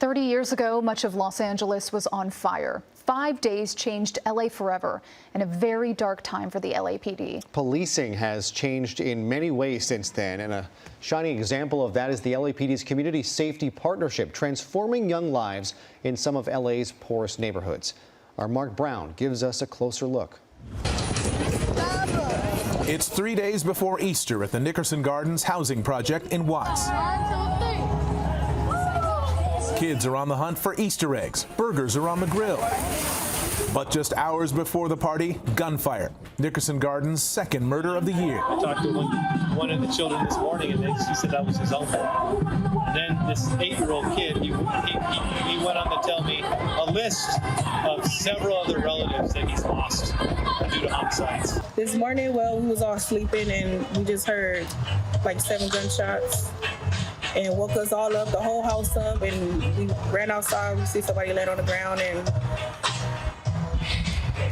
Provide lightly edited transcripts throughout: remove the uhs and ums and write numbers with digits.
30 years ago, much of Los Angeles was on fire. 5 days changed LA forever, and a very dark time for the LAPD. Policing has changed in many ways since then, and a shining example of that is the LAPD's Community Safety Partnership, transforming young lives in some of LA's poorest neighborhoods. Our Mark Brown gives us a closer look. It's 3 days before Easter at the Nickerson Gardens housing project in Watts. Kids are on the hunt for Easter eggs. Burgers are on the grill. But just hours before the party, gunfire. Nickerson Gardens' second murder of the year. I talked to one of the children this morning, and she said that was his uncle. And then this 8-year-old kid, he went on to tell me a list of several other relatives that he's lost due to homicides. This morning, we was all sleeping, and we just heard like 7 gunshots. And woke us all up, the whole house up, and we ran outside. We see somebody laid on the ground, and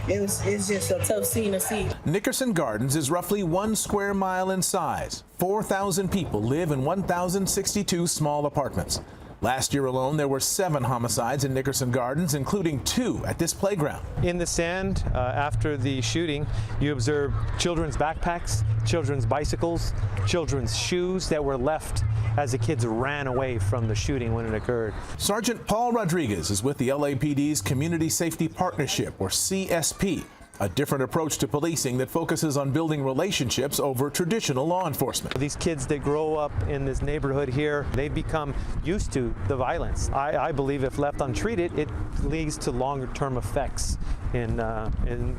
it's just a tough scene to see. Nickerson Gardens is roughly 1 square mile in size. 4,000 people live in 1,062 small apartments. Last year alone, there were 7 homicides in Nickerson Gardens, including 2 at this playground. In the sand, after the shooting, you observe children's backpacks, children's bicycles, children's shoes that were left as the kids ran away from the shooting when it occurred. Sergeant Paul Rodriguez is with the LAPD's Community Safety Partnership, or CSP, a different approach to policing that focuses on building relationships over traditional law enforcement. These kids that grow up in this neighborhood here, they become used to the violence. I believe if left untreated, it leads to longer-term effects in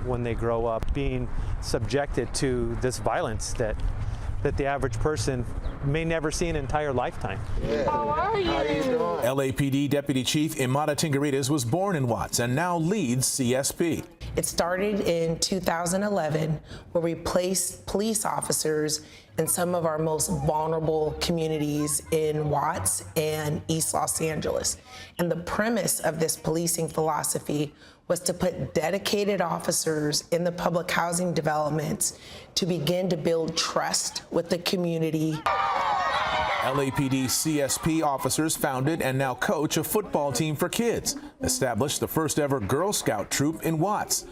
when they grow up, being subjected to this violence that the average person may never see an entire lifetime. How are you? LAPD Deputy Chief Imada Tingaritas was born in Watts and now leads CSP. It started in 2011, where we placed police officers in some of our most vulnerable communities in Watts and East Los Angeles. And the premise of this policing philosophy was to put dedicated officers in the public housing developments to begin to build trust with the community. LAPD CSP officers founded and now coach a football team for kids, established the first ever Girl Scout troop in Watts,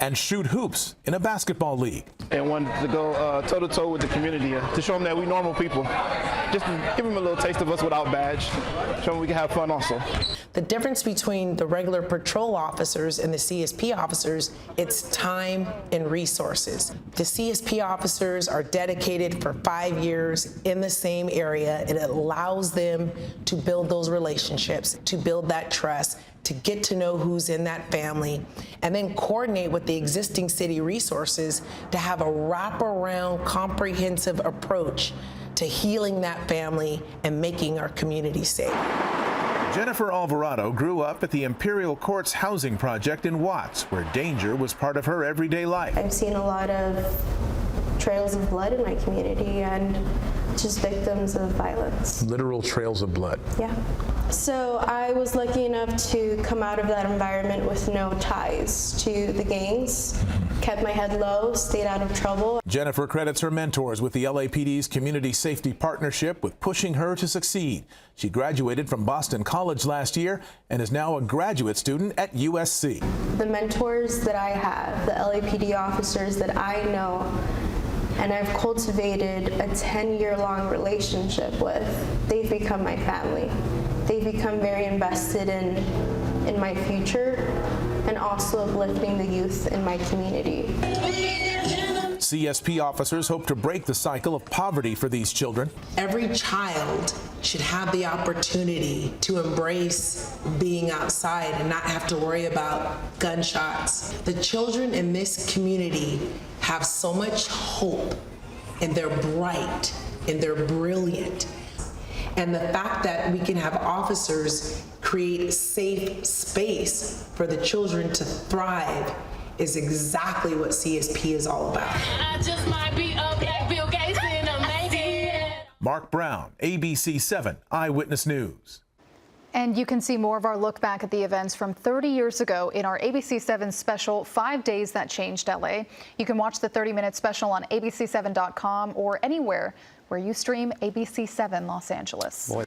and shoot hoops in a basketball league. And wanted to go toe-to-toe with the community to show them that we normal people. Just to give them a little taste of us without badge, show them we can have fun also. The difference between the regular patrol officers and the CSP officers, it's time and resources. The CSP officers are dedicated for 5 years in the same area. It allows them to build those relationships, to build that trust, to get to know who's in that family, and then coordinate with the existing city resources to have a wraparound, comprehensive approach to healing that family and making our community safe. Jennifer Alvarado grew up at the Imperial Courts housing project in Watts, where danger was part of her everyday life. I've seen a lot of trails of blood in my community and just victims of violence. Literal trails of blood. Yeah. So I was lucky enough to come out of that environment with no ties to the gangs, kept my head low, stayed out of trouble. Jennifer credits her mentors with the LAPD's Community Safety Partnership with pushing her to succeed. She graduated from Boston College last year and is now a graduate student at USC. The mentors that I have, the LAPD officers that I know, and I've cultivated a 10-year-long relationship with, they've become my family. They've become very invested in my future and also uplifting the youth in my community. CSP officers hope to break the cycle of poverty for these children. Every child should have the opportunity to embrace being outside and not have to worry about gunshots. The children in this community have so much hope, and they're bright, and they're brilliant. And the fact that we can have officers create safe space for the children to thrive is exactly what CSP is all about. I just might be a black Bill Gates in a maybe. Mark Brown, ABC7 Eyewitness News. And you can see more of our look back at the events from 30 years ago in our ABC7 special, 5 Days That Changed LA. You can watch the 30-minute special on abc7.com or anywhere where you stream ABC7 Los Angeles.